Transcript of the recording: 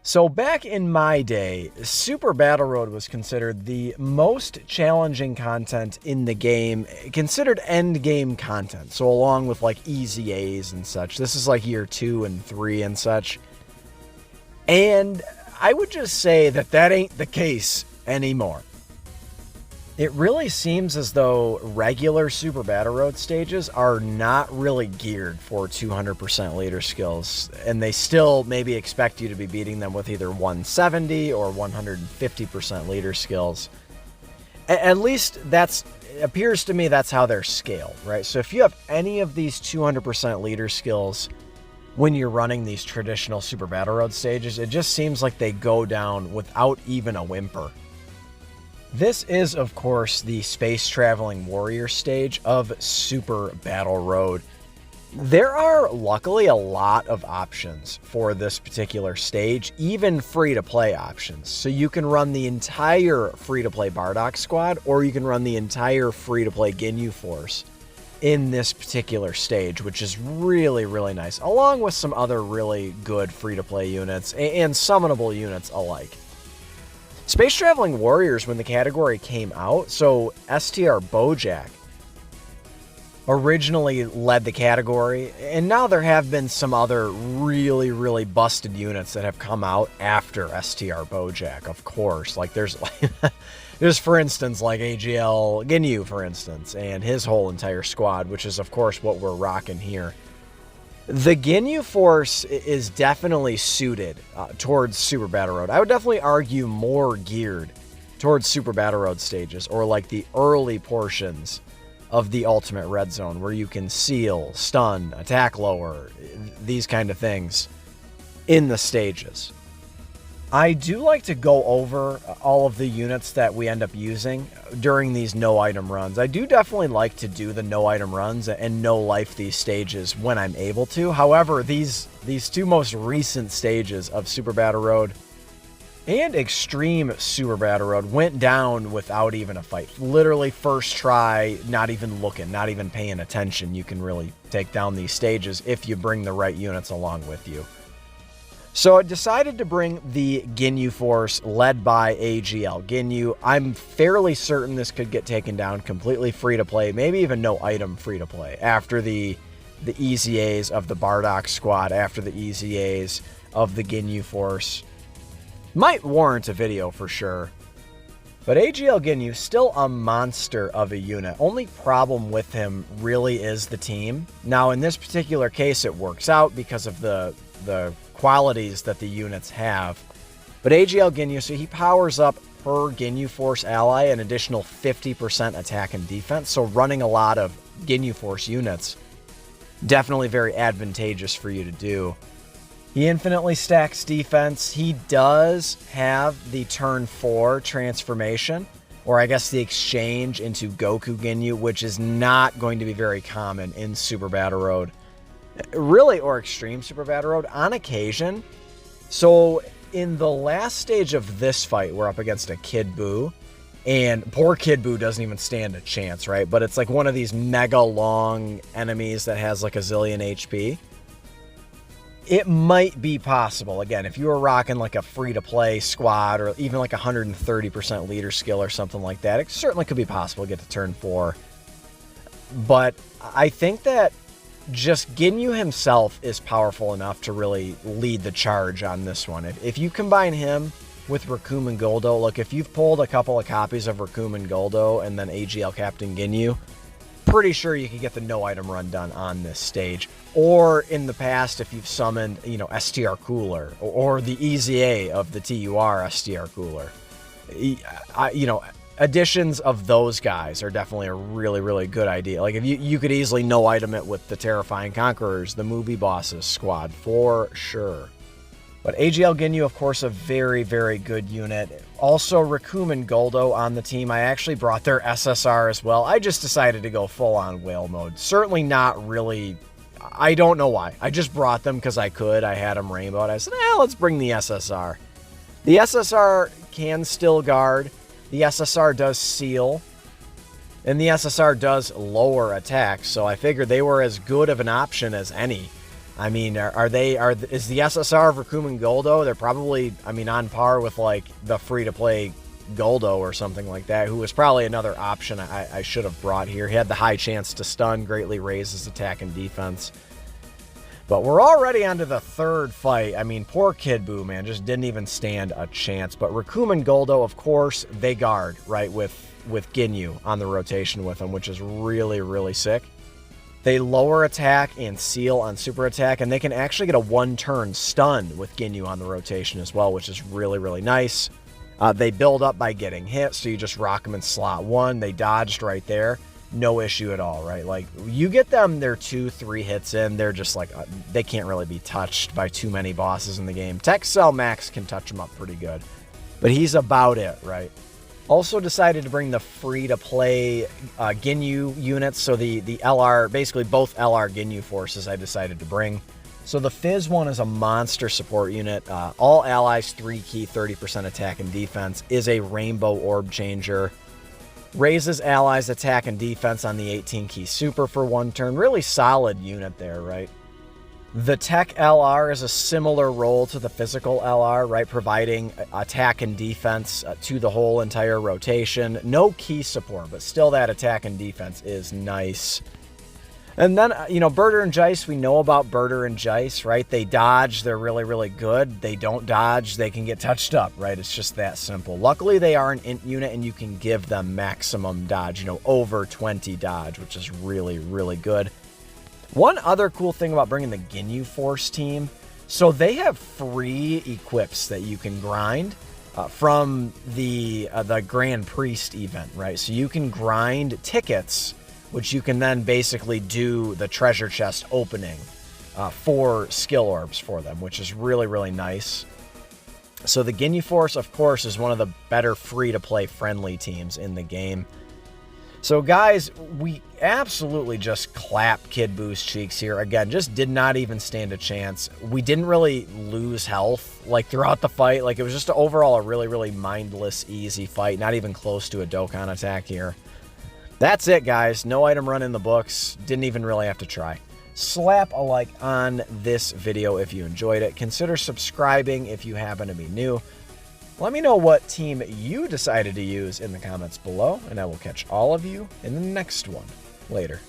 So back in my day, Super Battle Road was considered the most challenging content in the game, considered end game content. So along with like easy A's and such. This is like year 2 and 3 and such. And I would just say that that ain't the case anymore. It really seems as though regular Super Battle Road stages are not really geared for 200% leader skills, and they still maybe expect you to be beating them with either 170 or 150% leader skills. At least that's appears to me that's how they're scaled, right? So if you have any of these 200% leader skills when you're running these traditional Super Battle Road stages, it just seems like they go down without even a whimper. This is, of course, the Space Traveling Warrior stage of Super Battle Road. There are luckily a lot of options for this particular stage, even free-to-play options. So you can run the entire free-to-play Bardock squad, or you can run the entire free-to-play Ginyu force in this particular stage, which is really, really nice, along with some other really good free-to-play units and summonable units alike. Space Traveling Warriors, when the category came out, so STR Bojack originally led the category, and now there have been some other really, really busted units that have come out after STR Bojack, of course. Like there's for instance, like AGL GINYU, for instance, and his whole entire squad, which is, of course, what we're rocking here. The Ginyu Force is definitely suited towards Super Battle Road. I would definitely argue more geared towards Super Battle Road stages, or like the early portions of the Ultimate Red Zone, where you can seal, stun, attack lower, these kind of things in the stages. I do like to go over all of the units that we end up using during these no-item runs. I do definitely like to do the no-item runs and no-life these stages when I'm able to. However, these two most recent stages of Super Battle Road and Extreme Super Battle Road went down without even a fight. Literally first try, not even looking, not even paying attention. You can really take down these stages if you bring the right units along with you. So I decided to bring the Ginyu Force led by AGL GINYU. I'm fairly certain this could get taken down completely free-to-play, maybe even no item free-to-play, after the easy A's of the Bardock squad, after the easy A's of the Ginyu Force. Might warrant a video for sure. But AGL GINYU, still a monster of a unit. Only problem with him really is the team. Now, in this particular case, it works out because of the qualities that the units have. But AGL GINYU, so he powers up per Ginyu Force ally an additional 50% attack and defense. So running a lot of Ginyu Force units, definitely very advantageous for you to do. He infinitely stacks defense. He does have the turn 4 transformation, or I guess the exchange into Goku Ginyu, which is not going to be very common in Super Battle Road. Really, or Extreme Super Battle Road, on occasion. So in the last stage of this fight, we're up against a Kid Buu, and poor Kid Buu doesn't even stand a chance, right? But it's like one of these mega long enemies that has like a zillion HP. It might be possible, again, if you were rocking like a free-to-play squad, or even like 130% leader skill or something like that, it certainly could be possible to get to turn 4. But I think that just Ginyu himself is powerful enough to really lead the charge on this one. If you combine him with Rakumen Goldo, look, if you've pulled a couple of copies of Rakumen Goldo and then AGL Captain Ginyu, pretty sure you can get the no-item run done on this stage. Or in the past, if you've summoned, you know, STR Cooler, or the Easy A of the TUR STR Cooler. You know, additions of those guys are definitely a really, really good idea. Like, if you could easily no-item it with the Terrifying Conquerors, the movie bosses squad, for sure. But AGL GINYU, of course, a very, very good unit. Also, Rakumen Goldo on the team. I actually brought their SSR as well. I just decided to go full-on whale mode. Certainly not really... I don't know why. I just brought them because I could. I had them rainbowed. I said, let's bring the SSR. The SSR can still guard. The SSR does seal. And the SSR does lower attacks, so I figured they were as good of an option as any I mean, is the SSR of Rikumen Goldo? They're probably, I mean, on par with like the free-to-play Goldo or something like that, who was probably another option I should have brought here. He had the high chance to stun, greatly raise his attack and defense. But we're already onto the third fight. I mean, poor Kid Buu, man, just didn't even stand a chance. But Rikumen Goldo, of course, they guard, right, with Ginyu on the rotation with him, which is really, really sick. They lower attack and seal on super attack, and they can actually get a one-turn stun with Ginyu on the rotation as well, which is really, really nice. They build up by getting hit, so you just rock them in slot 1. They dodged right there. No issue at all, right? Like, you get them their 2-3 hits in, they're just like, they can't really be touched by too many bosses in the game. Tech Cell Max can touch them up pretty good, but he's about it, right? Also decided to bring the free-to-play Ginyu units, so the LR, basically both LR Ginyu forces I decided to bring. So the Fizz one is a monster support unit. All allies 3-key, 30% attack and defense, is a rainbow orb changer. Raises allies attack and defense on the 18-key super for 1 turn. Really solid unit there, right? The Tech LR is a similar role to the physical LR, right? Providing attack and defense to the whole entire rotation. No key support, but still that attack and defense is nice. And then, you know, Birder and Jice, we know about Birder and Jice, right? They dodge, they're really, really good. They don't dodge, they can get touched up, right? It's just that simple. Luckily, they are an int unit, and you can give them maximum dodge, you know, over 20 dodge, which is really, really good. One other cool thing about bringing the Ginyu Force team, so they have free equips that you can grind from the Grand Priest event, right? So you can grind tickets, which you can then basically do the treasure chest opening for skill orbs for them, which is really, really nice. So the Ginyu Force, of course, is one of the better free-to-play friendly teams in the game. So guys, we absolutely just clapped Kid Buu's cheeks here. Again, just did not even stand a chance. We didn't really lose health like throughout the fight. Like, it was just overall a really, really mindless, easy fight. Not even close to a Dokkan attack here. That's it, guys. No item run in the books. Didn't even really have to try. Slap a like on this video if you enjoyed it. Consider subscribing if you happen to be new. Let me know what team you decided to use in the comments below, and I will catch all of you in the next one. Later.